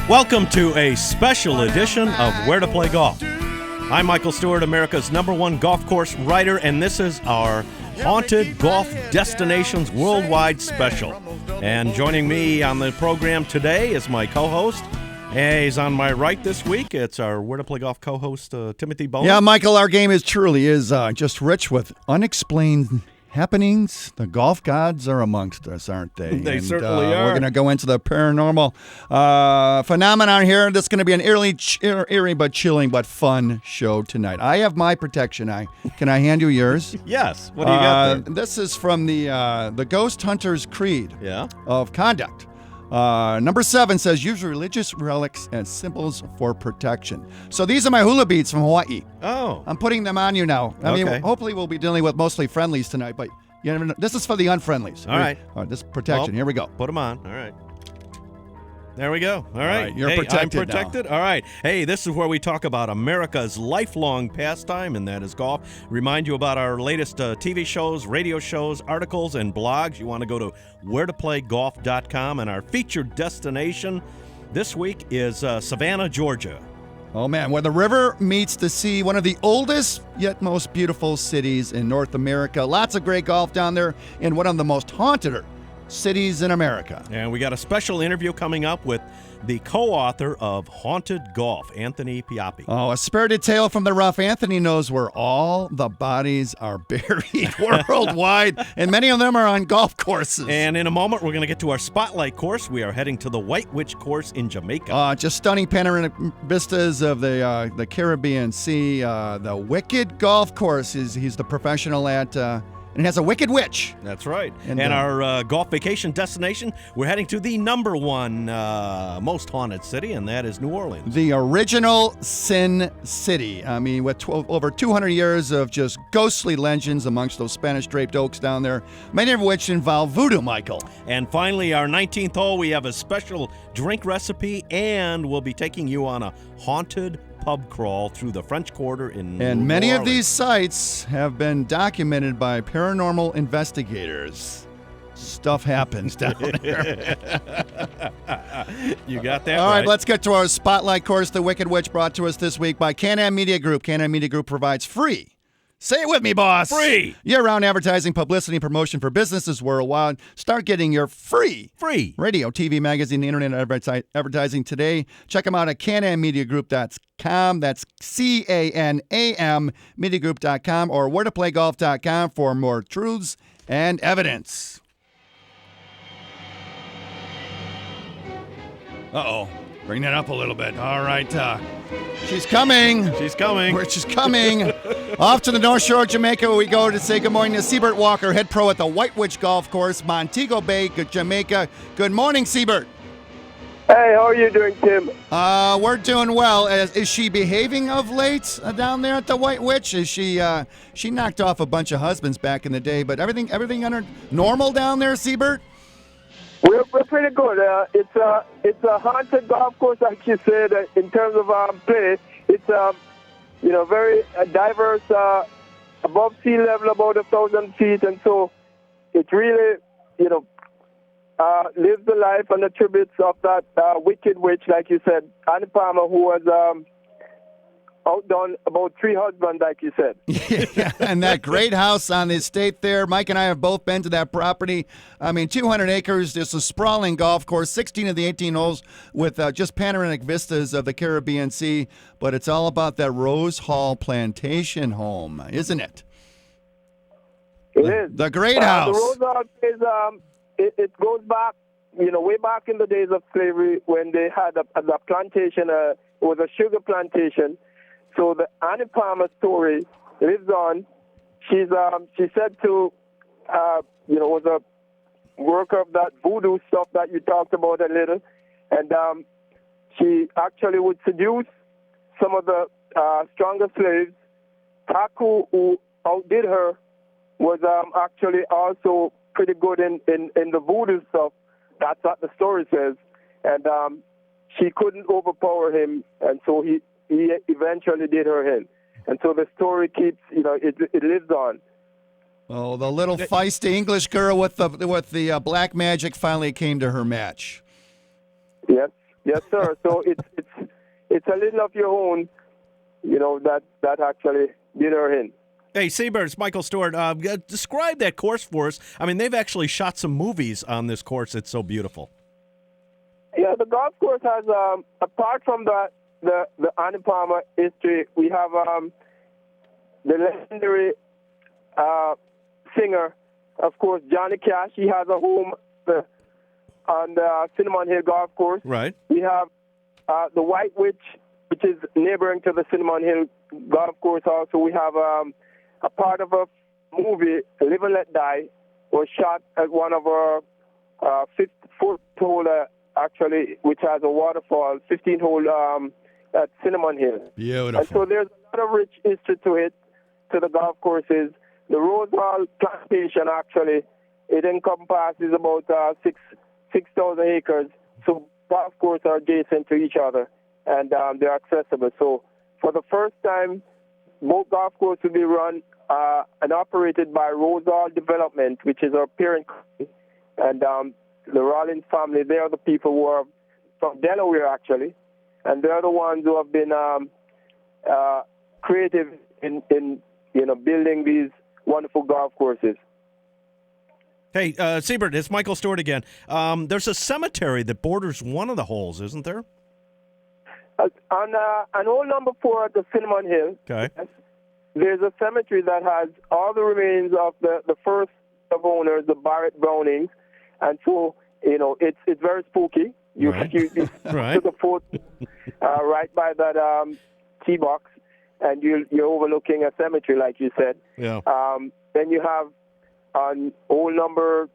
Welcome to a special edition of Where to Play Golf. I'm Michael Stewart, America's #1 golf course writer, and this is our Haunted Golf Destinations Worldwide Special. And joining me on the program today is my co-host. He's on my right this week. It's our Where to Play Golf co-host, Timothy Bowen. Yeah, Michael, our game is just rich with unexplained happenings. The golf gods are amongst us, aren't they? They certainly are. We're going to go into the paranormal phenomenon here. This is going to be an eerie but chilling but fun show tonight. I have my protection eye. Can I hand you yours? Yes. What do you got there? This is from the Ghost Hunter's Creed of Conduct. Number 7 says, use religious relics as symbols for protection. So these are my hula beads from Hawaii. Oh. I'm putting them on you now. I Okay. mean, hopefully we'll be dealing with mostly friendlies tonight, but you never know. This is for the unfriendlies. All right. This is protection. Here we go. Put them on. All right. There we go. All right. You're hey, protected I'm protected. now. All right. Hey, this is where we talk about America's lifelong pastime, and that is golf. Remind you about our latest TV shows, radio shows, articles, and blogs. You want to go to wheretoplaygolf.com, and our featured destination this week is Savannah, Georgia. Oh, man. Where the river meets the sea, one of the oldest yet most beautiful cities in North America. Lots of great golf down there, and one of the most haunted cities in America. And we got a special interview coming up with the co-author of Haunted Golf, Anthony Piappi. Oh, a spirited tale from the rough. Anthony knows where all the bodies are buried worldwide, and many of them are on golf courses. And in a moment, we're going to get to our spotlight course. We are heading to the White Witch course in Jamaica. Just stunning panoramic vistas of the Caribbean Sea. The Wicked Golf Course, he's the professional at... and it has a wicked witch. That's right. And our golf vacation destination, we're heading to the #1 most haunted city, and that is New Orleans. The original Sin City. I mean, with over 200 years of just ghostly legends amongst those Spanish-draped oaks down there, many of which involve voodoo, Michael. And finally, our 19th hole, we have a special drink recipe, and we'll be taking you on a haunted pub crawl through the French Quarter in New Orleans. And many of these sites have been documented by paranormal investigators. Stuff happens down there. You got that All right. right, let's get to our spotlight course, The Wicked Witch, brought to us this week by Can-Am Media Group. Can-Am Media Group provides free, say it with me, boss, free year-round advertising, publicity, and promotion for businesses worldwide. Start getting your free radio, TV, magazine, internet advertising today. Check them out at canammediagroup.com. That's CANAM mediagroup.com or wheretoplaygolf.com for more truths and evidence. Uh-oh. Bring that up a little bit. All right. She's coming. She's coming. She's coming. Off to the North Shore of Jamaica, where we go to say good morning to SEBERT Walker, head pro at the White Witch Golf Course, Montego Bay, Jamaica. Good morning, SEBERT. Hey, how are you doing, Tim? We're doing well. Is she behaving of late down there at the White Witch? Is she knocked off a bunch of husbands back in the day, but everything under normal down there, SEBERT? We're pretty good. It's a haunted golf course, like you said. In terms of play, it's very diverse, above sea level, about 1,000 feet, and so it really lives the life and the tributes of that wicked witch, like you said, Annie Palmer, who was outdone about 3 husbands, like you said. Yeah, and that great house on the estate there. Mike and I have both been to that property. I mean, 200 acres, just a sprawling golf course, 16 of the 18 holes with just panoramic vistas of the Caribbean Sea. But it's all about that Rose Hall Plantation home, isn't it? It is. The great house. The Rose Hall is, it goes back, way back in the days of slavery when they had a plantation, it was a sugar plantation. So the Annie Palmer story lives on. She said to, was a worker of that voodoo stuff that you talked about a little, and she actually would seduce some of the stronger slaves. Taku, who outdid her, was actually also pretty good in the voodoo stuff. That's what the story says. And she couldn't overpower him, and so he eventually did her in. And so the story keeps, it lives on. Oh, the little feisty English girl with the black magic finally came to her match. Yes. Yes, sir. So it's a little of your own, that actually did her in. Hey, SEBERT, it's Michael Stewart. Describe that course for us. I mean, they've actually shot some movies on this course. It's so beautiful. Yeah, the golf course has, apart from the Annie Palmer history, we have the legendary singer, of course, Johnny Cash. He has a home on the Cinnamon Hill Golf Course. Right. We have the White Witch, which is neighboring to the Cinnamon Hill Golf Course. Also, we have a part of a movie, Live and Let Die, was shot at one of our 4th hole, actually, which has a waterfall, 15 hole at Cinnamon Hill. Beautiful. And so there's a lot of rich history to it, to the golf courses. The Rose Hall plantation, actually, it encompasses about 6,000 acres. So golf courses are adjacent to each other, and they're accessible. So for the first time, both golf courses will be run and operated by Rose Hall Development, which is our parent company. And the Rollins family, they are the people who are from Delaware, actually. And they're the ones who have been creative in building these wonderful golf courses. Hey, SEBERT, it's Michael Stewart again. There's a cemetery that borders one of the holes, isn't there? On hole number 4 at the Cinnamon Hill, Okay. yes, there's a cemetery that has all the remains of the first of owners, the Barrett Brownings. And so, it's very spooky. Right. You Right. to the foot, right by that tee box, and you're overlooking a cemetery, like you said. Yeah. Then you have on hole number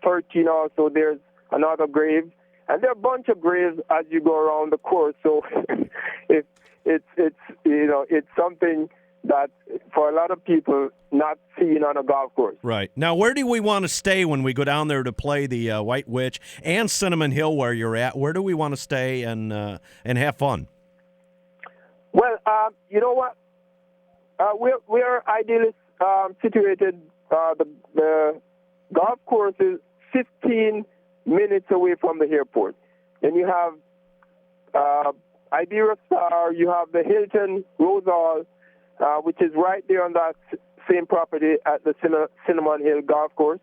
13 also, there's another grave. And there are a bunch of graves as you go around the course. So it's something that for a lot of people not seen on a golf course. Right. Now, where do we want to stay when we go down there to play the White Witch and Cinnamon Hill where you're at? Where do we want to stay and have fun? Well, you know what? We're ideally situated. The golf course is 15 minutes away from the airport. Then you have Iberia Star, you have the Hilton Rose Hall, which is right there on that same property at the Cinnamon Hill Golf Course.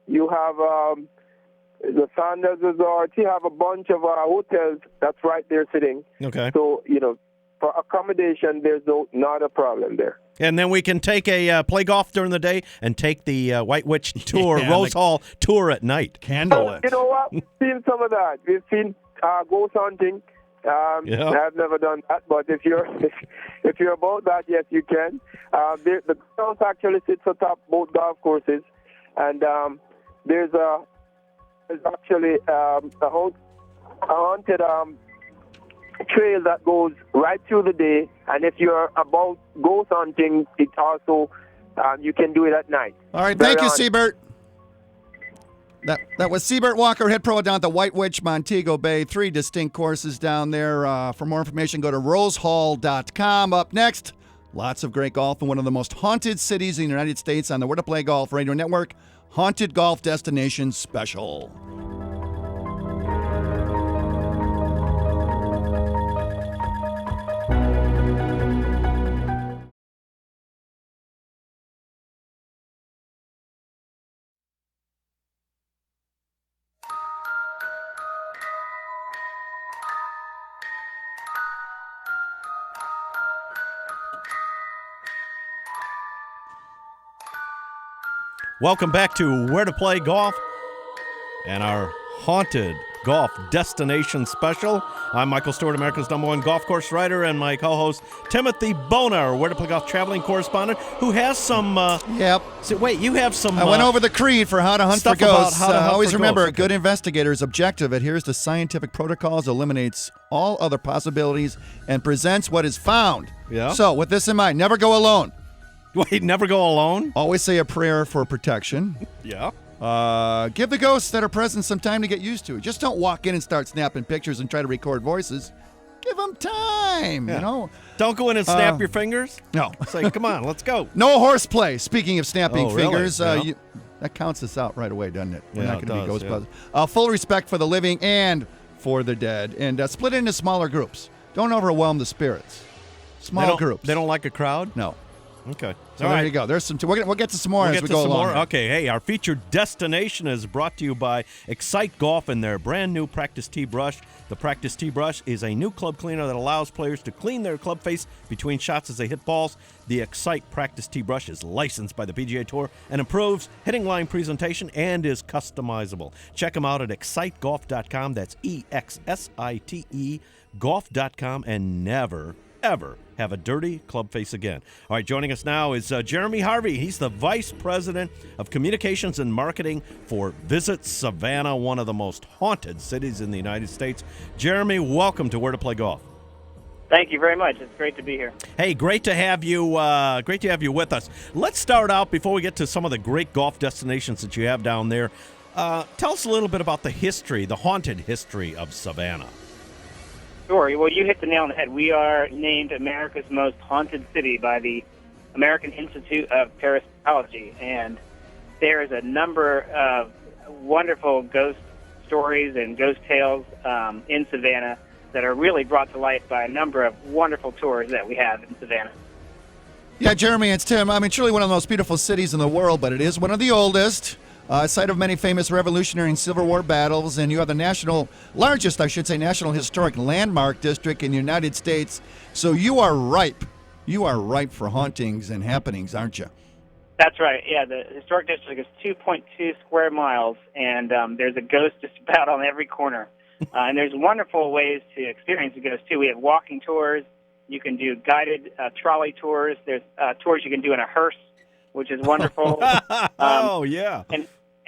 You have the Sanders Resort. You have a bunch of hotels that's right there sitting. Okay. So, for accommodation, there's not a problem there. And then we can take play golf during the day and take the White Witch tour, Yeah, Rose Hall tour at night. Candlelit. You know what? We've seen some of that. We've seen ghost hunting. Yeah. I've never done that, but if you're about that, yes, you can. The house actually sits atop both golf courses, and there's actually a haunted trail that goes right through the day, and if you're about ghost hunting, it also you can do it at night. All right, Very thank you, honest. SEBERT. That was SEBERT Walker, head pro down at the White Witch, Montego Bay. 3 distinct courses down there. For more information, go to rosehall.com. Up next, lots of great golf in one of the most haunted cities in the United States on the Where to Play Golf Radio Network, Haunted Golf Destination Special. Welcome back to Where to Play Golf and our Haunted Golf Destination Special. I'm Michael Stewart, America's #1 golf course writer, and my co-host Timothy Bona, our Where to Play Golf traveling correspondent, who has some... Yep. wait, you have some... I went over the creed for how to hunt for stuff about ghosts. how to hunt Always for remember, ghosts. a good investigator's objective adheres to scientific protocols, eliminates all other possibilities, and presents what is found. Yeah. So, with this in mind, never go alone. Wait, never go alone? Always say a prayer for protection. Yeah. Give the ghosts that are present some time to get used to it. Just don't walk in and start snapping pictures and try to record voices. Give them time, Yeah. you know. Don't go in and snap your fingers. No. Say, come on, let's go. No horseplay. Speaking of snapping Oh, really? fingers, Yeah. That counts us out right away, doesn't it? We're Yeah, not it going to be does, Ghostbusters. Full respect for the living and for the dead, and split into smaller groups. Don't overwhelm the spirits. Small groups. They don't like a crowd? No. Okay. So there you go. There's some. We'll get to some more as we go along. Okay. Hey, our featured destination is brought to you by Excite Golf and their brand new Practice Tee Brush. The Practice Tee Brush is a new club cleaner that allows players to clean their club face between shots as they hit balls. The Excite Practice Tee Brush is licensed by the PGA Tour and improves hitting line presentation and is customizable. Check them out at excitegolf.com. That's EXSITE golf.com, and never, ever have a dirty club face again. All right, joining us now is Jeremy Harvey. He's the Vice President of Communications and Marketing for Visit Savannah, one of the most haunted cities in the United States. Jeremy, welcome to Where to Play Golf. Thank you very much. It's great to be here. Hey, great to have you. Great to have you with us. Let's start out before we get to some of the great golf destinations that you have down there. Tell us a little bit about the history, the haunted history of Savannah. Sure. Well, you hit the nail on the head. We are named America's most haunted city by the American Institute of Parapsychology, and there is a number of wonderful ghost stories and ghost tales in Savannah that are really brought to life by a number of wonderful tours that we have in Savannah. Yeah, Jeremy, it's Tim. I mean, truly one of the most beautiful cities in the world, but it is one of the oldest. Site of many famous Revolutionary and Civil War battles, and you have the largest National Historic Landmark District in the United States. So you are ripe. You are ripe for hauntings and happenings, aren't you? That's right. Yeah, the historic district is 2.2 square miles, and there's a ghost just about on every corner. And there's wonderful ways to experience a ghost, too. We have walking tours. You can do guided trolley tours. There's tours you can do in a hearse, which is wonderful. Oh, yeah.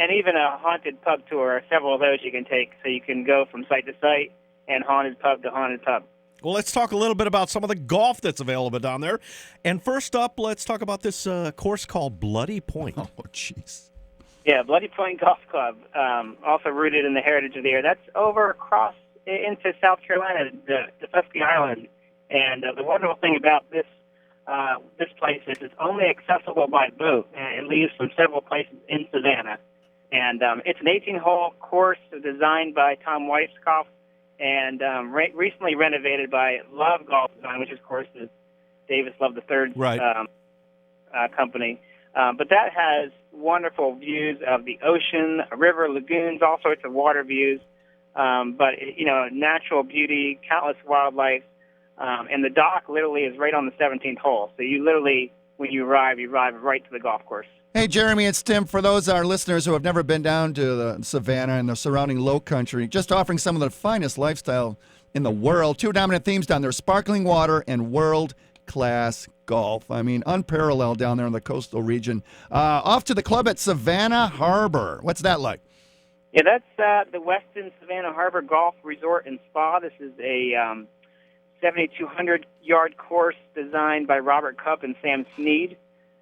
And even a haunted pub tour, several of those you can take, so you can go from site to site and haunted pub to haunted pub. Well, let's talk a little bit about some of the golf that's available down there. And first up, let's talk about this course called Bloody Point. Oh, jeez. Yeah, Bloody Point Golf Club, also rooted in the heritage of the area. That's over across into South Carolina, the Fusky Island. And the wonderful thing about this place is it's only accessible by boat, and it leaves from several places in Savannah. And it's an 18-hole course designed by Tom Weisskopf and recently renovated by Love Golf Design, which, of course, is Davis Love III's company. But that has wonderful views of the ocean, a river, lagoons, all sorts of water views. But, natural beauty, countless wildlife. And the dock literally is right on the 17th hole. So you literally, when you arrive right to the golf course. Hey, Jeremy, it's Tim. For those our listeners who have never been down to the Savannah and the surrounding low country, just offering some of the finest lifestyle in the world. Two dominant themes down there, sparkling water and world-class golf. I mean, unparalleled down there in the coastal region. Off to the club at Savannah Harbor. What's that like? Yeah, that's the Westin Savannah Harbor Golf Resort and Spa. This is a 7,200-yard course designed by Robert Cupp and Sam Snead.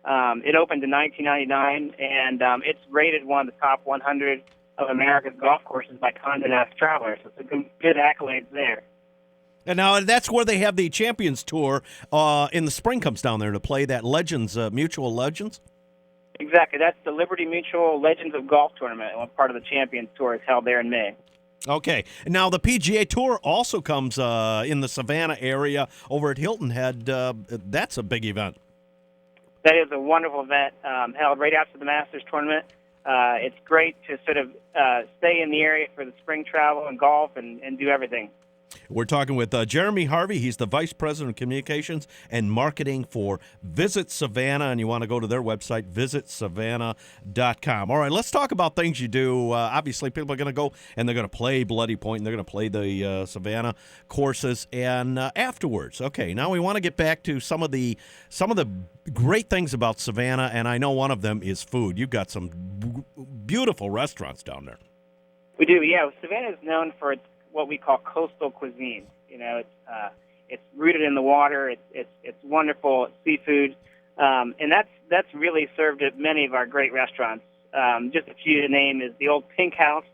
It opened in 1999, and it's rated one of the top 100 of America's golf courses by Condé Nast Traveler, so it's a good accolades there. And now that's where they have the Champions Tour in the spring comes down there to play that Legends, Mutual Legends? Exactly. That's the Liberty Mutual Legends of Golf Tournament, and part of the Champions Tour is held there in May. Okay. Now, the PGA Tour also comes in the Savannah area over at Hilton Head. That's a big event. That is a wonderful event held right after the Masters tournament. It's great to sort of stay in the area for the spring travel and golf and do everything. We're talking with Jeremy Harvey. He's the Vice President of Communications and Marketing for Visit Savannah, and you want to go to their website, visitsavannah.com. All right, let's talk about things you do. Obviously, people are going to go, and they're going to play Bloody Point, and they're going to play the Savannah courses, and afterwards. Okay, now we want to get back to some of the great things about Savannah, and I know one of them is food. You've got some beautiful restaurants down there. We do, yeah. Savannah is known for its what we call coastal cuisine. It's rooted in the water. It's wonderful seafood, and that's really served at many of our great restaurants. Just a few to name is the Old Pink House,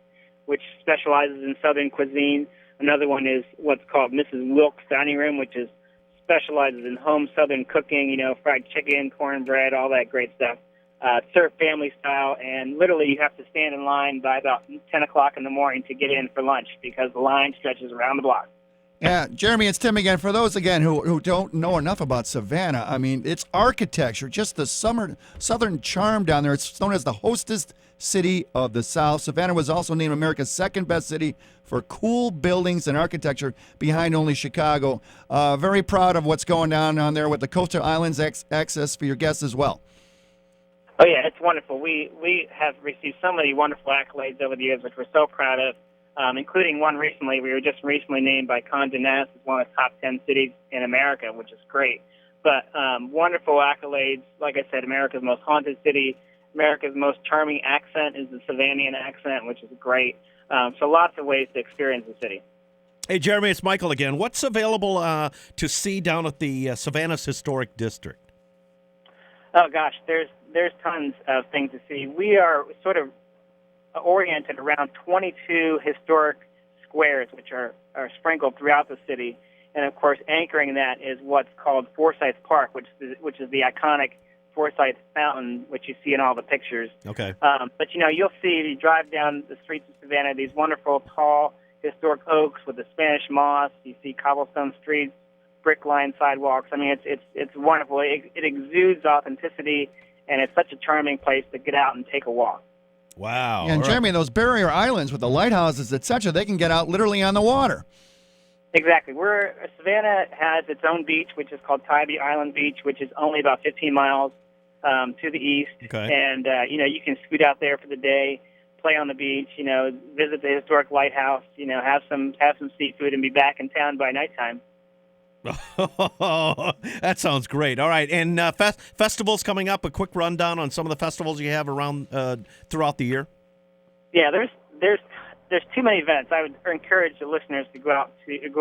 which specializes in Southern cuisine. Another one is what's called Mrs. Wilkes Dining Room, which specializes in home Southern cooking. Fried chicken, cornbread, all that great stuff. serve family style, and literally you have to stand in line by about 10 o'clock in the morning to get in for lunch because the line stretches around the block. Yeah, Jeremy, it's Tim again. For those, again, who don't know enough about Savannah, I mean, it's architecture, just the southern charm down there. It's known as the hostess city of the South. Savannah was also named America's second best city for cool buildings and architecture, behind only Chicago. Very proud of what's going down there with the coastal islands access for your guests as well. Oh, yeah, it's wonderful. We have received so many wonderful accolades over the years, which we're so proud of, including one recently. We were just recently named by Condé Nast as one of the top 10 cities in America, which is great. But wonderful accolades. Like I said, America's most haunted city. America's most charming accent is the Savannian accent, which is great. So lots of ways to experience the city. Hey, Jeremy, it's Michael again. What's available to see down at the Savannah's Historic District? Oh, gosh, there's tons of things to see. We are sort of oriented around 22 historic squares, which are sprinkled throughout the city. And, of course, anchoring that is what's called Forsyth Park, which is the iconic Forsyth Fountain, which you see in all the pictures. Okay. But, you'll see, if you drive down the streets of Savannah, these wonderful, tall, historic oaks with the Spanish moss. You see cobblestone streets, brick-lined sidewalks. I mean, it's wonderful. It exudes authenticity, and it's such a charming place to get out and take a walk. Wow. And, Jeremy, those barrier islands with the lighthouses, etc., they can get out literally on the water. Exactly. Savannah has its own beach, which is called Tybee Island Beach, which is only about 15 miles to the east. Okay. And, you can scoot out there for the day, play on the beach, visit the historic lighthouse, have some seafood and be back in town by nighttime. Oh, that sounds great. All right. And festivals coming up, a quick rundown on some of the festivals you have around throughout the year? Yeah, there's too many events. I would encourage the listeners to go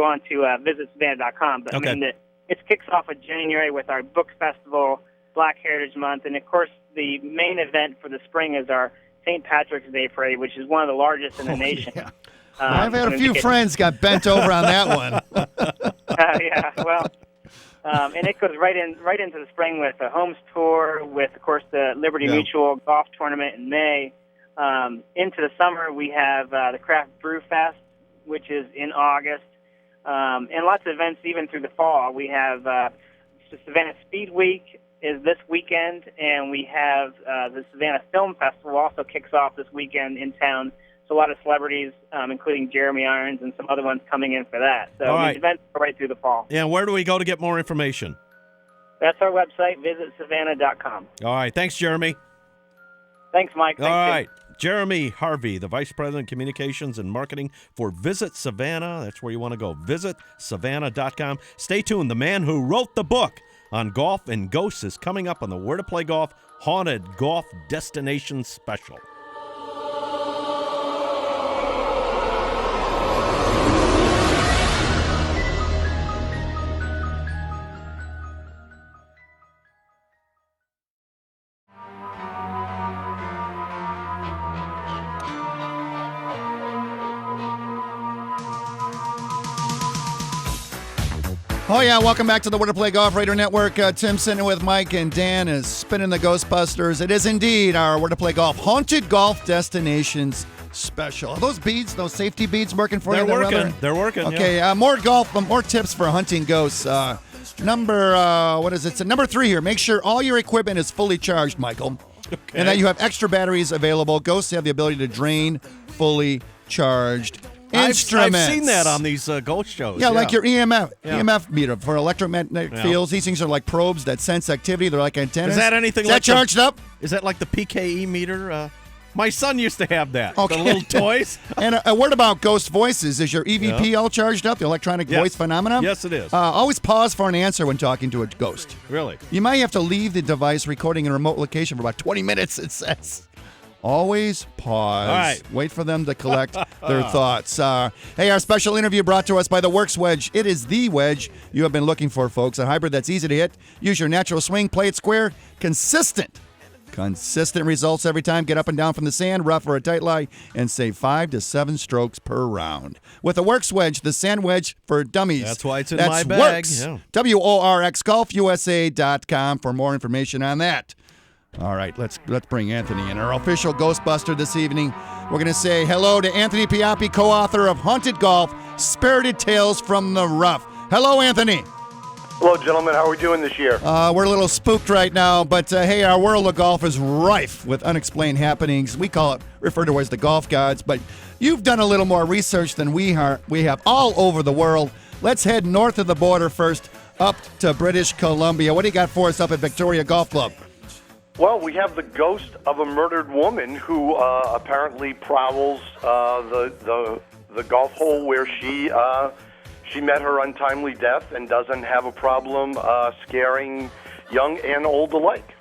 on to visitsavannah.com. But okay. I mean, it kicks off in January with our book festival, Black Heritage Month, and of course the main event for the spring is our St. Patrick's Day Parade, which is one of the largest in the nation. Yeah. I've had a few friends got bent over on that one. Yeah, well, and it goes right into the spring with the Homes Tour, with of course the Liberty Mutual Golf Tournament in May. Into the summer, we have the Craft Brew Fest, which is in August, and lots of events even through the fall. We have the Savannah Speed Week is this weekend, and we have the Savannah Film Festival also kicks off this weekend in town. So a lot of celebrities, including Jeremy Irons and some other ones coming in for that. So right. The events are right through the fall. Yeah, where do we go to get more information? That's our website, visitsavannah.com. All right. Thanks, Jeremy. Thanks, Mike. All right. Jeremy Harvey, the Vice President of Communications and Marketing for Visit Savannah. That's where you want to go. Visitsavannah.com. Stay tuned. The man who wrote the book on golf and ghosts is coming up on the Where to Play Golf Haunted Golf Destination Special. Oh, yeah, welcome back to the Where to Play Golf Radio Network. Tim sitting with Mike, and Dan is spinning the Ghostbusters. It is indeed our Where to Play Golf Haunted Golf Destinations Special. Are those beads, those safety beads working for you? They're working. Okay, yeah. More golf, more tips for hunting ghosts. Number 3 here. Make sure all your equipment is fully charged, Michael. Okay. And that you have extra batteries available. Ghosts have the ability to drain fully charged instruments. I've seen that on these ghost shows. Yeah, like your EMF meter for electromagnetic fields. These things are like probes that sense activity. They're like antennas. Is that anything like that charged up? Is that like the PKE meter? My son used to have that. Okay. The little toys. And a word about ghost voices. Is your EVP all charged up, the electronic voice phenomenon? Yes, it is. Always pause for an answer when talking to a ghost. Really? You might have to leave the device recording in a remote location for about 20 minutes, it says. Always pause. All right. Wait for them to collect their thoughts. Hey, our special interview brought to us by the Works Wedge. It is the wedge you have been looking for, folks. A hybrid that's easy to hit. Use your natural swing. Play it square. Consistent results every time. Get up and down from the sand, rough or a tight lie, and save 5 to 7 strokes per round. With the Works Wedge, the sand wedge for dummies. That's why it's in my bag. Works. Yeah. WORXGolfUSA.com for more information on that. All right, let's bring Anthony in. Our official Ghostbuster this evening. We're going to say hello to Anthony Piappi, co-author of Haunted Golf, Spirited Tales from the Rough. Hello, Anthony. Hello, gentlemen. How are we doing this year? We're a little spooked right now, but hey, our world of golf is rife with unexplained happenings. We refer to as the golf gods, but you've done a little more research than we have all over the world. Let's head north of the border first, up to British Columbia. What do you got for us up at Victoria Golf Club? Well, we have the ghost of a murdered woman who apparently prowls the golf hole where she met her untimely death and doesn't have a problem scaring young and old alike.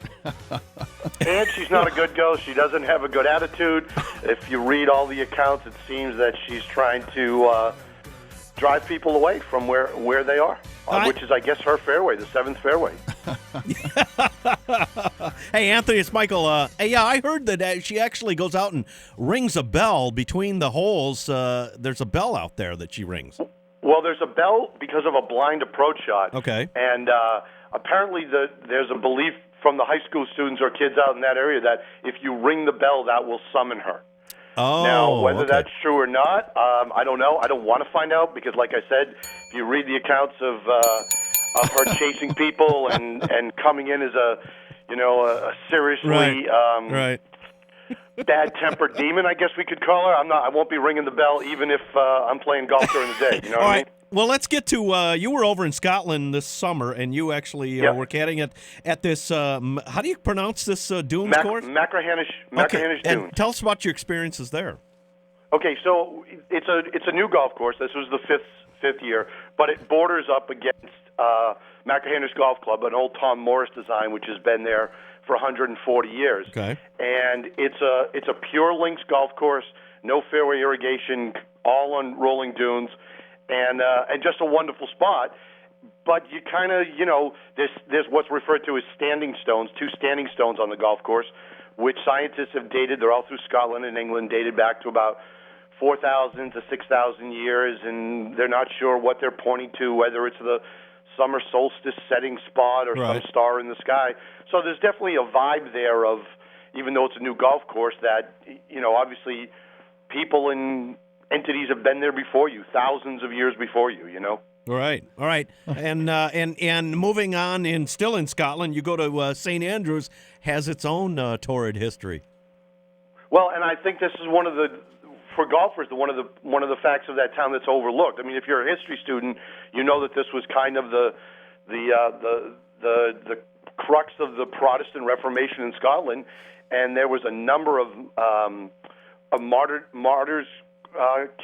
And she's not a good ghost. She doesn't have a good attitude. If you read all the accounts, it seems that she's trying to drive people away from where they are, which is, I guess, her fairway, the 7th fairway. Hey, Anthony, it's Michael. Hey, yeah, I heard that she actually goes out and rings a bell between the holes. There's a bell out there that she rings. Well, there's a bell because of a blind approach shot. Okay. And apparently there's a belief from the high school students or kids out in that area that if you ring the bell, that will summon her. Oh, now, whether okay. that's true or not, I don't know. I don't want to find out because, like I said, if you read the accounts of her chasing people and coming in as a seriously right. bad-tempered demon, I guess we could call her. I won't be ringing the bell even if I'm playing golf during the day. You know what I mean? Well, let's get to you were over in Scotland this summer, and you actually were caddying at this. How do you pronounce this dunes course? Machrihanish Dunes. And tell us about your experiences there. Okay, so it's a new golf course. This was the fifth year, but it borders up against Machrihanish Golf Club, an old Tom Morris design, which has been there for 140 years. Okay. And it's a pure links golf course, no fairway irrigation, all on rolling dunes. And just a wonderful spot, but you kind of, there's what's referred to as standing stones, 2 standing stones on the golf course, which scientists have dated. They're all through Scotland and England, dated back to about 4,000 to 6,000 years, and they're not sure what they're pointing to, whether it's the summer solstice setting spot or some star in the sky. So there's definitely a vibe there of, even though it's a new golf course, that, obviously people and entities have been there before you, thousands of years before you, All right. And moving on, and still in Scotland, you go to St. Andrews, has its own torrid history. Well, and I think this is for golfers, one of the facts of that town that's overlooked. I mean, if you're a history student, you know that this was kind of the crux of the Protestant Reformation in Scotland, and there was a number of martyrs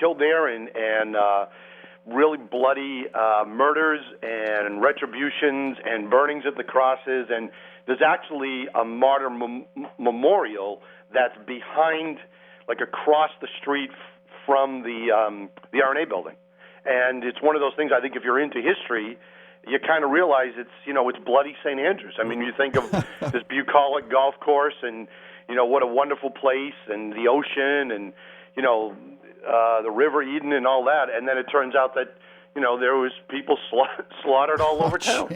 killed there, and really bloody murders and retributions and burnings at the crosses. And there's actually a martyr memorial that's behind, like across the street from the RNA building. And it's one of those things, I think if you're into history, you kind of realize it's bloody St. Andrews. I mean, you think of this bucolic golf course and, what a wonderful place, and the ocean, and, the River Eden and all that, and then it turns out that, there was people slaughtered all over town.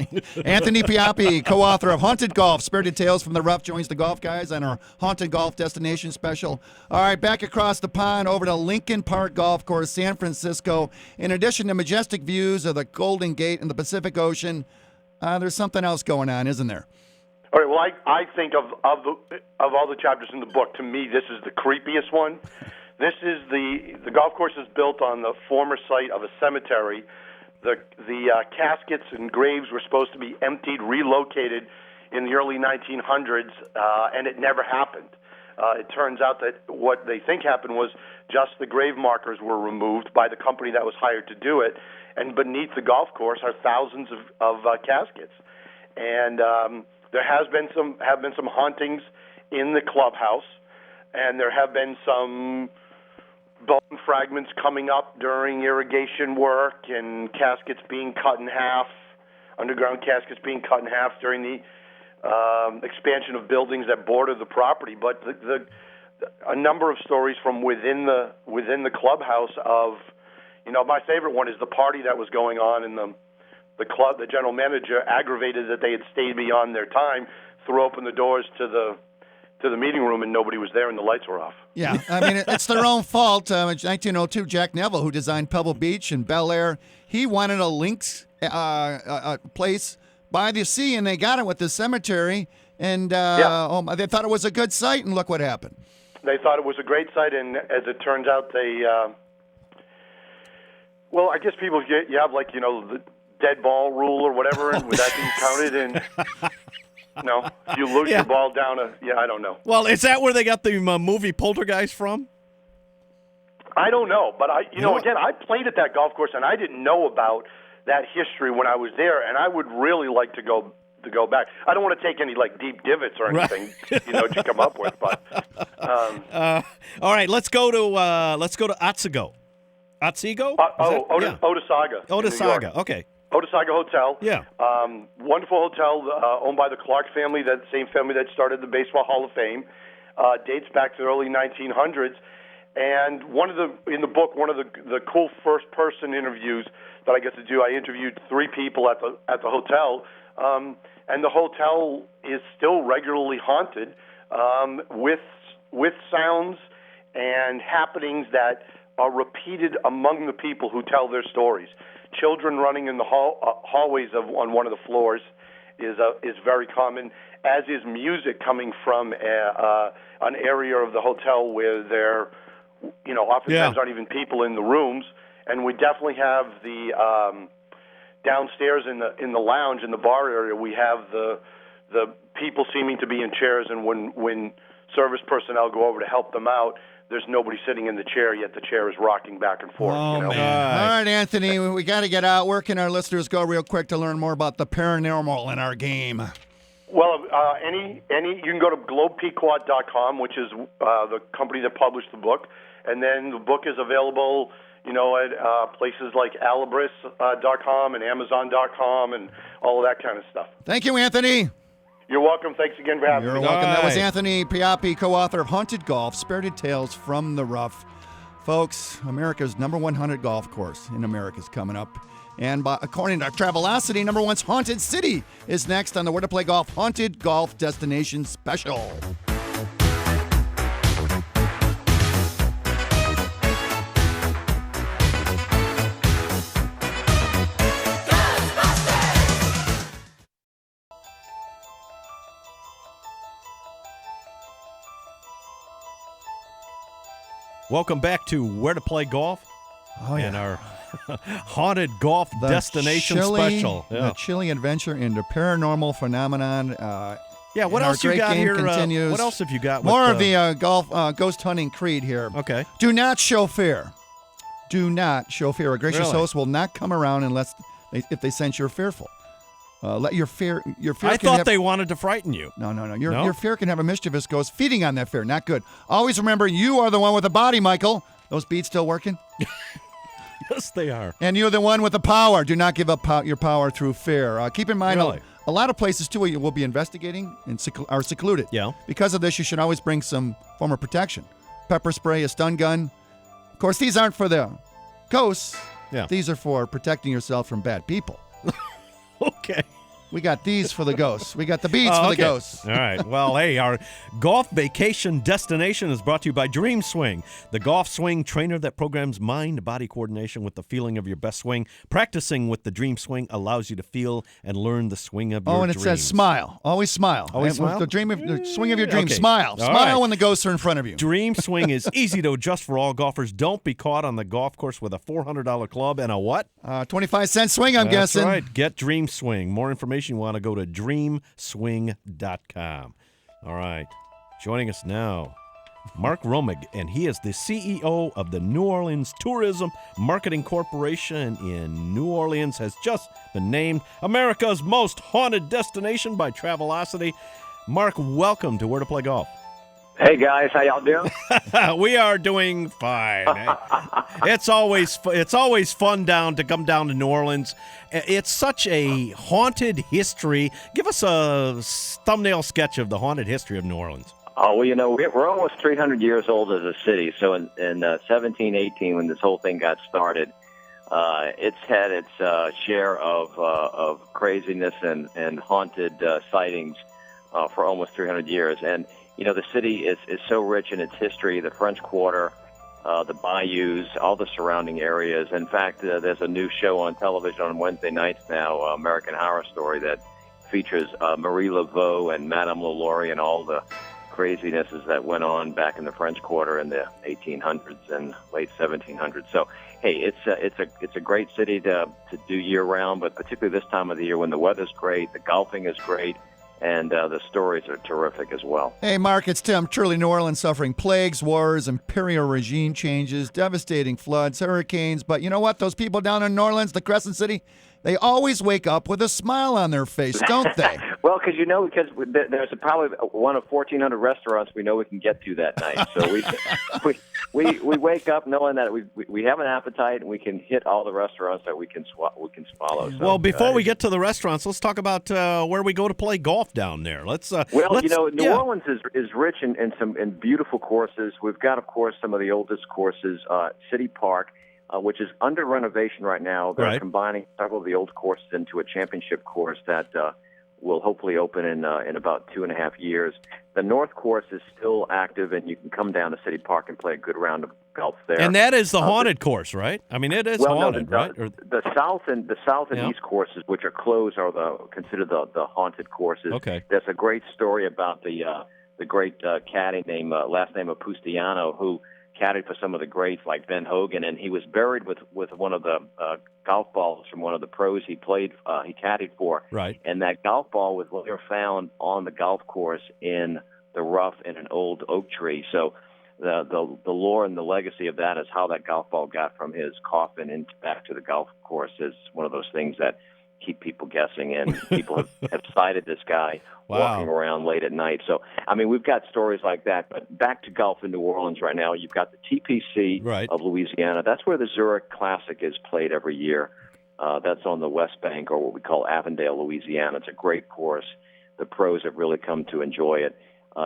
Anthony Piappi, co-author of Haunted Golf, Spirited Tales from the Rough, joins the golf guys on our Haunted Golf Destination Special. All right, back across the pond over to Lincoln Park Golf Course, San Francisco. In addition to majestic views of the Golden Gate and the Pacific Ocean, there's something else going on, isn't there? All right, well, I think of all the chapters in the book, to me, this is the creepiest one. This is the golf course is built on the former site of a cemetery. The caskets and graves were supposed to be emptied, relocated in the early 1900s, and it never happened. It turns out that what they think happened was just the grave markers were removed by the company that was hired to do it, and beneath the golf course are thousands of caskets. And there have been some hauntings in the clubhouse, and there have been some bone fragments coming up during irrigation work, and caskets being cut in half, underground caskets being cut in half during the expansion of buildings that border the property. But a number of stories from within the clubhouse of, my favorite one is the party that was going on in the club. The general manager aggravated that they had stayed beyond their time, threw open the doors to the meeting room and nobody was there and the lights were off. Yeah, I mean, it's their own fault. In 1902, Jack Neville, who designed Pebble Beach and Bel Air, he wanted a links place by the sea, and they got it with the cemetery. And they thought it was a good site, and look what happened. They thought it was a great site, and as it turns out, they well, I guess people you have like the dead ball rule or whatever, and would that be counted? And no, if you lose your ball down I don't know. Well, is that where they got the movie Poltergeist from? I don't know, but again, I played at that golf course, and I didn't know about that history when I was there, and I would really like to go back. I don't want to take any like deep divots or anything, to come up with, but. All right, let's go to Otsego. Otsego? Otesaga. Otesaga. Okay. Otesaga Hotel. Yeah. Wonderful hotel owned by the Clark family, that same family that started the Baseball Hall of Fame. Dates back to the early 1900s. And in the book, one of the cool first-person interviews that I get to do, I interviewed 3 people at the hotel, and the hotel is still regularly haunted with sounds and happenings that are repeated among the people who tell their stories. Children running in the hallways on one of the floors is very common, as is music coming from an area of the hotel where there, oftentimes aren't even people in the rooms. And we definitely have the downstairs in the lounge, in the bar area, we have the people seeming to be in chairs, and when service personnel go over to help them out, there's nobody sitting in the chair, yet the chair is rocking back and forth. Oh, man. All right, Anthony, we got to get out. Where can our listeners go real quick to learn more about the paranormal in our game? Well, you can go to globepequot.com, which is the company that published the book, and then the book is available, at places like Alibris.com and Amazon.com and all of that kind of stuff. Thank you, Anthony. You're welcome. Thanks again for having me. You're welcome. That was Anthony Piappi, co-author of Haunted Golf, Spirited Tales from the Rough. Folks, America's number 1 haunted golf course in America is coming up. And according to Travelocity, number 1's Haunted City is next on the Where to Play Golf Haunted Golf Destination Special. Welcome back to Where to Play Golf and our haunted golf destination special. The chilly adventure into paranormal phenomenon. What else you got here? Continues. What else have you got? More of the golf ghost hunting creed here. Okay. Do not show fear. Do not show fear. A gracious host will not come around if they sense you're fearful. Let your fear. I thought they wanted to frighten you. No. Your fear can have a mischievous ghost feeding on that fear. Not good. Always remember, you are the one with the body, Michael. Those beats still working? Yes, they are. And you're the one with the power. Do not give up your power through fear. Keep in mind, a lot of places too you will be investigating and are secluded. Yeah. Because of this, you should always bring some form of protection: pepper spray, a stun gun. Of course, these aren't for the ghosts. Yeah. These are for protecting yourself from bad people. Okay. We got these for the ghosts. We got the beads for the ghosts. All right. Well, hey, our golf vacation destination is brought to you by Dream Swing, the golf swing trainer that programs mind-body coordination with the feeling of your best swing. Practicing with the Dream Swing allows you to feel and learn the swing of your dreams. Oh, and it says smile. Always smile. Always smile? The swing of your dreams. Okay. Smile. All Smile right. when the ghosts are in front of you. Dream Swing is easy to adjust for all golfers. Don't be caught on the golf course with a $400 club and a what? 25-cent swing, I'm guessing. That's right. Get Dream Swing. More information, you want to go to dreamswing.com. All right. Joining us now, Mark Romig, and he is the CEO of the New Orleans Tourism Marketing Corporation in New Orleans, has just been named America's most haunted destination by Travelocity. Mark, welcome to Where to Play Golf. Hey, guys. How y'all doing? We are doing fine. It's always fun to come down to New Orleans. It's such a haunted history. Give us a thumbnail sketch of the haunted history of New Orleans. Oh, well, we're almost 300 years old as a city. So in 1718, when this whole thing got started, it's had its share of craziness and haunted sightings. for almost 300 years. And, the city is so rich in its history, the French Quarter, the bayous, all the surrounding areas. In fact, there's a new show on television on Wednesday nights now, American Horror Story, that features Marie Laveau and Madame LaLaurie and all the crazinesses that went on back in the French Quarter in the 1800s and late 1700s. So, hey, it's a great city to do year round, but particularly this time of the year when the weather's great, the golfing is great, and the stories are terrific as well. Hey, Mark, it's Tim. Truly, New Orleans suffering plagues, wars, imperial regime changes, devastating floods, hurricanes. But you know what? Those people down in New Orleans, the Crescent City, they always wake up with a smile on their face, don't they? Well, because there's probably one of 1,400 restaurants we know we can get to that night. So we wake up knowing that we have an appetite and we can hit all the restaurants that we can swallow. So, well, before we get to the restaurants, let's talk about where we go to play golf down there. New Orleans is rich in beautiful courses. We've got, of course, some of the oldest courses, City Park, which is under renovation right now. They're combining several of the old courses into a championship course that will hopefully open in about 2.5 years. The North Course is still active, and you can come down to City Park and play a good round of golf there. And that is the haunted course, right? I mean, it is haunted, right? The South and East courses, which are closed, are considered the haunted courses. Okay. There's a great story about the great caddy named last name of Pustiano, who caddied for some of the greats like Ben Hogan, and he was buried with one of the golf balls from one of the pros he caddied for. Right. And that golf ball was later found on the golf course in the rough in an old oak tree. So the lore and the legacy of that is how that golf ball got from his coffin back to the golf course is one of those things that keep people guessing, and people have sighted this guy walking around late at night. So, I mean, we've got stories like that. But back to golf in New Orleans right now, you've got the TPC of Louisiana. That's where the Zurich Classic is played every year. That's on the West Bank, or what we call Avondale, Louisiana. It's a great course. The pros have really come to enjoy it.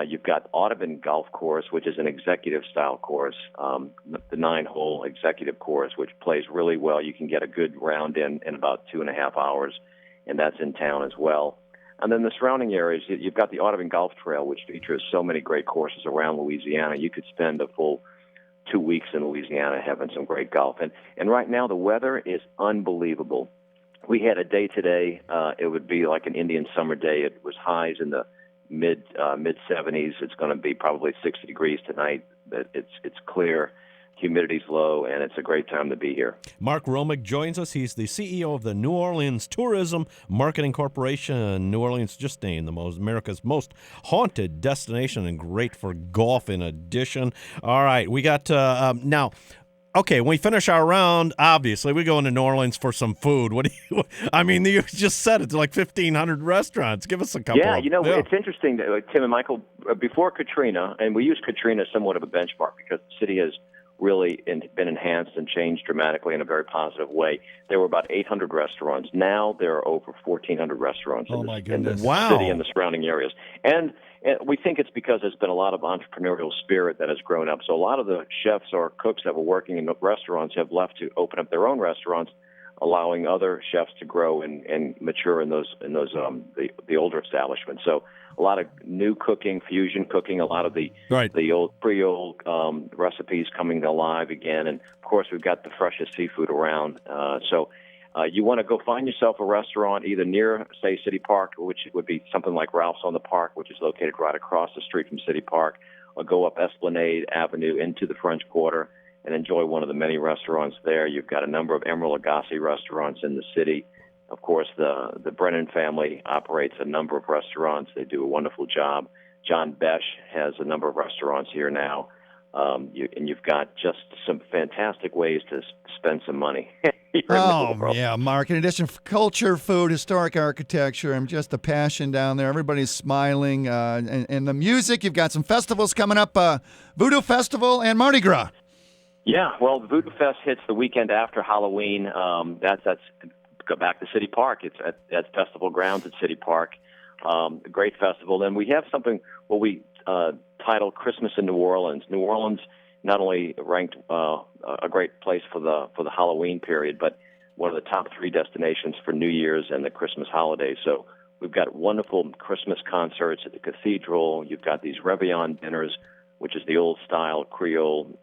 You've got Audubon Golf Course, which is an executive-style course, the 9-hole executive course, which plays really well. You can get a good round in about 2.5 hours, and that's in town as well. And then the surrounding areas, you've got the Audubon Golf Trail, which features so many great courses around Louisiana. You could spend a full 2 weeks in Louisiana having some great golf. And right now the weather is unbelievable. We had a day today. It would be like an Indian summer day. It was highs in the mid 70s. It's going to be probably 60 degrees tonight. It's clear, humidity's low, and it's a great time to be here. Mark Romick joins us. He's the CEO of the New Orleans Tourism Marketing Corporation. New Orleans just named America's most haunted destination, and great for golf in addition. All right, we got now. Okay, when we finish our round, obviously, we go into New Orleans for some food. I mean, you just said it's like 1,500 restaurants. Give us a couple. Yeah, it's interesting, Tim and Michael, before Katrina, and we use Katrina as somewhat of a benchmark because the city has really been enhanced and changed dramatically in a very positive way. There were about 800 restaurants. Now there are over 1,400 restaurants in the city and the surrounding areas. And we think it's because there's been a lot of entrepreneurial spirit that has grown up. So a lot of the chefs or cooks that were working in the restaurants have left to open up their own restaurants, allowing other chefs to grow and mature in the older establishments. So a lot of new cooking, fusion cooking, a lot of the old Creole recipes coming alive again. And of course, we've got the freshest seafood around. So you want to go find yourself a restaurant either near, say, City Park, which would be something like Ralph's on the Park, which is located right across the street from City Park, or go up Esplanade Avenue into the French Quarter and enjoy one of the many restaurants there. You've got a number of Emeril Lagasse restaurants in the city. Of course, the Brennan family operates a number of restaurants. They do a wonderful job. John Besh has a number of restaurants here now. And you've got just some fantastic ways to spend some money. Yeah, Mark. In addition to culture, food, historic architecture, and just the passion down there. Everybody's smiling. And the music, you've got some festivals coming up, Voodoo Festival and Mardi Gras. Yeah, well, the Voodoo Fest hits the weekend after Halloween. That's go back to City Park. It's at Festival Grounds at City Park. A great festival. Then we have something what we titled Christmas in New Orleans. New Orleans not only ranked a great place for the Halloween period, but one of the top 3 destinations for New Year's and the Christmas holidays. So We've got wonderful Christmas concerts at the cathedral. You've got these Réveillon dinners, which is the old-style Creole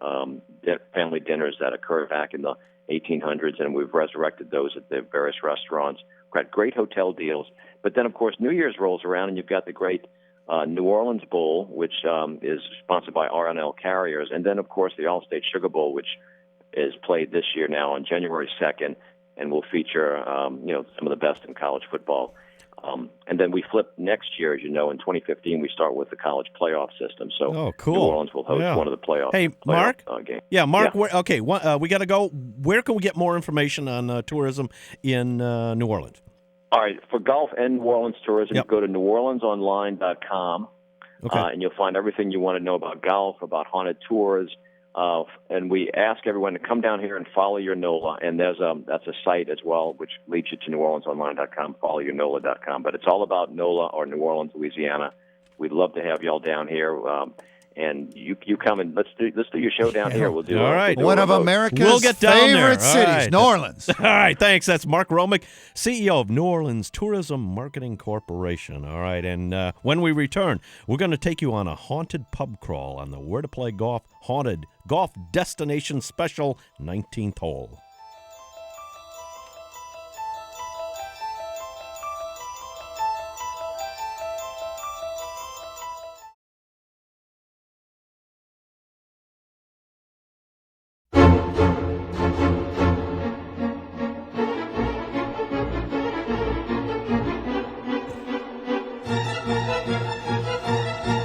family dinners that occurred back in the 1800s, and we've resurrected those at the various restaurants. We've got great hotel deals. But then, of course, New Year's rolls around, and you've got the great New Orleans Bowl, which is sponsored by R&L Carriers, and then, of course, the All-State Sugar Bowl, which is played this year now on January 2nd, and will feature some of the best in college football. And then we flip next year, as you know, in 2015, we start with the college playoff system. So cool. New Orleans will host one of the playoff Mark? games. Yeah, Mark, yeah. We got to go. Where can we get more information on tourism in New Orleans? All right, for golf and New Orleans tourism, you go to neworleansonline.com, and you'll find everything you want to know about golf, about haunted tours. And we ask everyone to come down here and follow your NOLA, and that's a site as well, which leads you to neworleansonline.com, followyournola.com. But it's all about NOLA or New Orleans, Louisiana. We'd love to have y'all down here. And you come and let's do your show down here. We'll do all right. One of America's favorite cities, New Orleans. All right, thanks. That's Mark Romick, CEO of New Orleans Tourism Marketing Corporation. All right, and when we return, we're going to take you on a haunted pub crawl on the Where to Play Golf Haunted Golf Destination Special 19th Hole.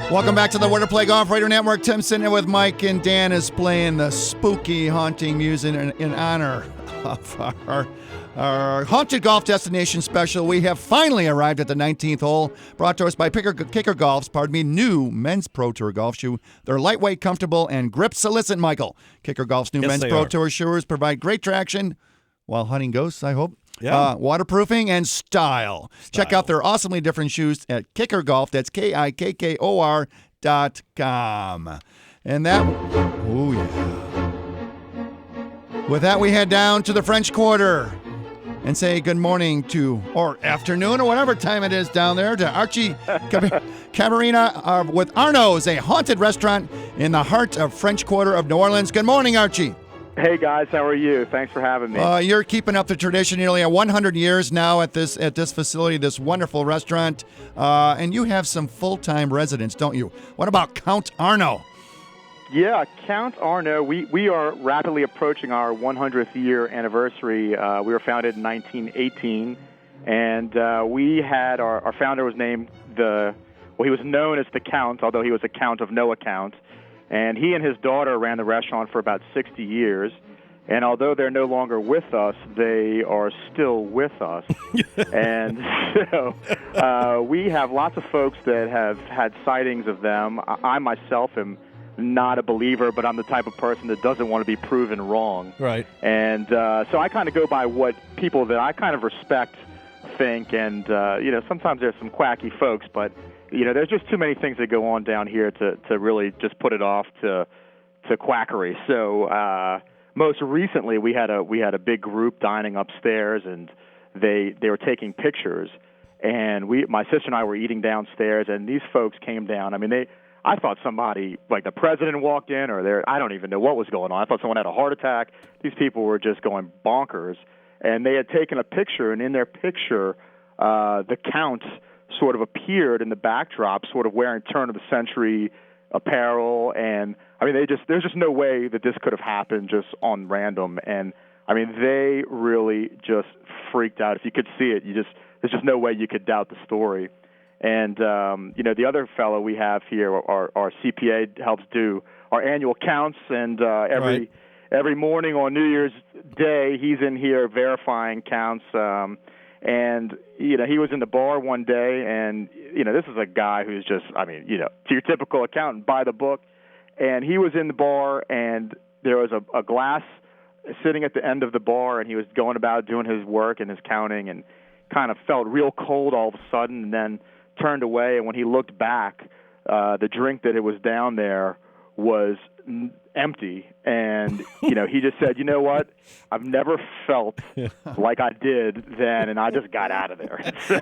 Welcome back to the Where to Play Golf Radio Network. Tim sitting here with Mike, and Dan is playing the spooky haunting music in honor of our haunted golf destination special. We have finally arrived at the 19th hole, brought to us by Kicker Golf's, new men's Pro Tour golf shoe. They're lightweight, comfortable, and grip solicit, Michael. Kicker Golf's new men's Pro Tour shoes provide great traction while hunting ghosts, I hope. Yeah. Waterproofing and style. Check out their awesomely different shoes at Kicker Golf. That's KIKKOR.com. And that, oh yeah. With that, we head down to the French Quarter and say good morning to, or afternoon, or whatever time it is down there, to Archie Cabarina with Arno's, a haunted restaurant in the heart of French Quarter of New Orleans. Good morning, Archie. Hey guys, how are you? Thanks for having me. You're keeping up the tradition nearly 100 years now at this facility, this wonderful restaurant, and you have some full-time residents, don't you? What about Count Arno? Yeah, Count Arno. We are rapidly approaching our 100th year anniversary. We were founded in 1918, and we had our founder was named he was known as the Count, although he was a count of no account. And he and his daughter ran the restaurant for about 60 years. And although they're no longer with us, they are still with us. And so we have lots of folks that have had sightings of them. I myself am not a believer, but I'm the type of person that doesn't want to be proven wrong. Right. And so I kind of go by what people that I kind of respect think. And, sometimes there's some quacky folks, but there's just too many things that go on down here to really just put it off to quackery. So most recently, we had a big group dining upstairs, and they were taking pictures. And my sister and I were eating downstairs, and these folks came down. I mean, I thought somebody, like the president, walked in, or I don't even know what was going on. I thought someone had a heart attack. These people were just going bonkers, and they had taken a picture, and in their picture, the Count sort of appeared in the backdrop, sort of wearing turn-of-the-century apparel, and I mean, there's just no way that this could have happened just on random, and I mean, they really just freaked out. If you could see it, there's just no way you could doubt the story. And the other fellow we have here, our CPA, helps do our annual counts, and every morning on New Year's Day, he's in here verifying counts. And, he was in the bar one day, and, this is a guy who's just, to your typical accountant, by the book. And he was in the bar, and there was a glass sitting at the end of the bar, and he was going about doing his work and his counting, and kind of felt real cold all of a sudden, and then turned away. And when he looked back, the drink that it was down there was empty, and he just said, "You know what? I've never felt like I did then," and I just got out of there. So,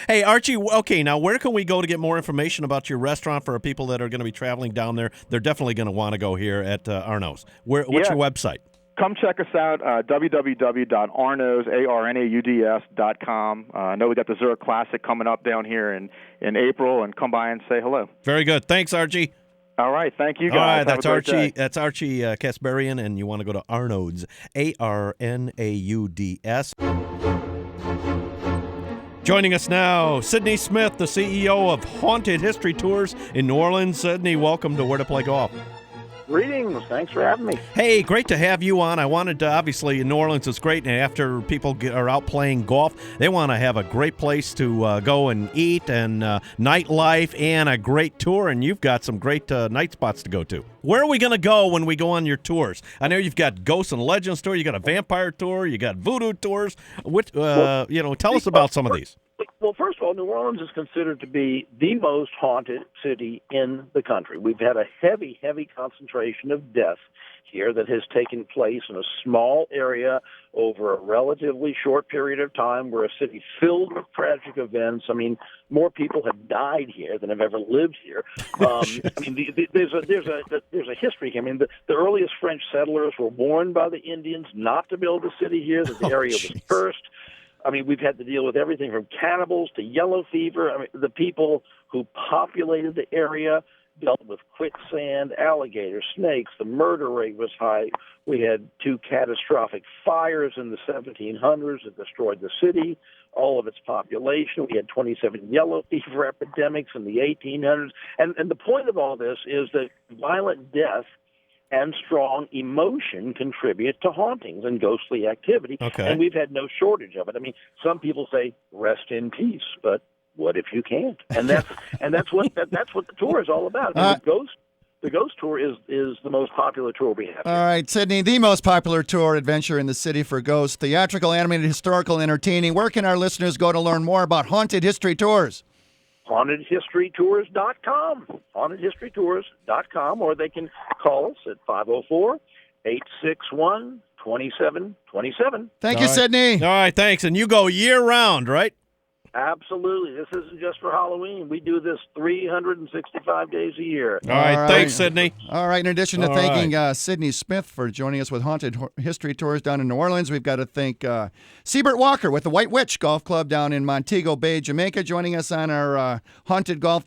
hey, Archie. Okay, now where can we go to get more information about your restaurant for people that are going to be traveling down there? They're definitely going to want to go here at Arno's. What's your website? Come check us out, www.arnauds.com. I know we got the Zurich Classic coming up down here in April, and come by and say hello. Very good. Thanks, Archie. All right, thank you guys. All right, that's Archie. That's Archie Kasparian, and you want to go to Arnoud's, ARNAUDS. Joining us now, Sidney Smith, the CEO of Haunted History Tours in New Orleans. Sidney, welcome to Where to Play Golf. Greetings. Thanks for having me. Hey, great to have you on. I wanted to, obviously, New Orleans is great, and after people are out playing golf, they want to have a great place to go and eat and nightlife and a great tour, and you've got some great night spots to go to. Where are we going to go when we go on your tours? I know you've got Ghosts and Legends tour, you got a vampire tour, you got voodoo tours. Tell us about some of these. Well, first of all, New Orleans is considered to be the most haunted city in the country. We've had a heavy, heavy concentration of death here that has taken place in a small area over a relatively short period of time. We're a city filled with tragic events. I mean, more people have died here than have ever lived here. There's a history. I mean, the earliest French settlers were warned by the Indians not to build a city here, that the area was cursed. I mean, we've had to deal with everything from cannibals to yellow fever. I mean, the people who populated the area dealt with quicksand, alligators, snakes. The murder rate was high. We had 2 catastrophic fires in the 1700s that destroyed the city, all of its population. We had 27 yellow fever epidemics in the 1800s. And the point of all this is that violent death and strong emotion contribute to hauntings and ghostly activity. Okay. And we've had no shortage of it. I mean, some people say, rest in peace, but what if you can't? And that's what the tour is all about. I mean, the ghost tour is the most popular tour we have. All right, Sidney, the most popular tour adventure in the city for ghosts, theatrical, animated, historical, entertaining. Where can our listeners go to learn more about Haunted History Tours? HauntedHistoryTours.com, HauntedHistoryTours.com, or they can call us at 504-861-2727. Thank you, Sidney. All right, thanks. And you go year-round, right? Absolutely. This isn't just for Halloween. We do this 365 days a year. All right. Thanks, Sidney. All right. In addition to thanking Sidney Smith for joining us with Haunted History Tours down in New Orleans, we've got to thank SEBERT Walker with the White Witch Golf Club down in Montego Bay, Jamaica, joining us on our Haunted Golf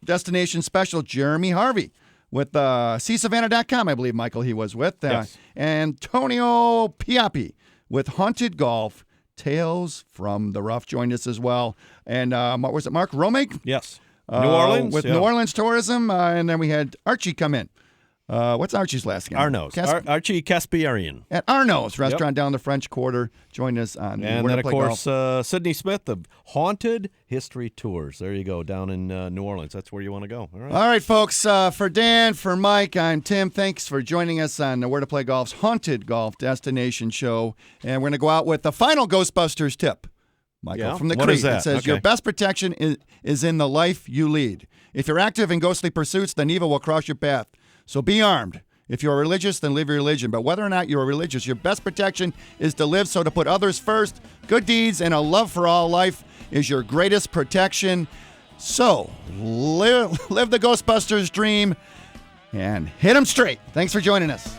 Destination Special, Jeremy Harvey with Savannah.com, I believe, Michael, he was with. Yes. Antonio Piappi with Haunted Golf Tales from the Rough joined us as well. And what was it, Mark Romig? Yes. New Orleans. With New Orleans Tourism. And then we had Archie come in. What's Archie's last name? Arno's. Archie Kasparian. At Arno's restaurant down the French Quarter. Joined us on and then, of course, Sidney Smith of Haunted History Tours. There you go, down in New Orleans. That's where you want to go. All right, folks. For Dan, for Mike, I'm Tim. Thanks for joining us on Where to Play Golf's Haunted Golf Destination Show. And we're going to go out with the final Ghostbusters tip, Michael, from the What Creed. is that? It says, your best protection is in the life you lead. If you're active in ghostly pursuits, then evil will cross your path. So be armed. If you're religious, then live your religion. But whether or not you're religious, your best protection is to live. So to put others first, good deeds and a love for all life is your greatest protection. So live the Ghostbusters dream and hit them straight. Thanks for joining us.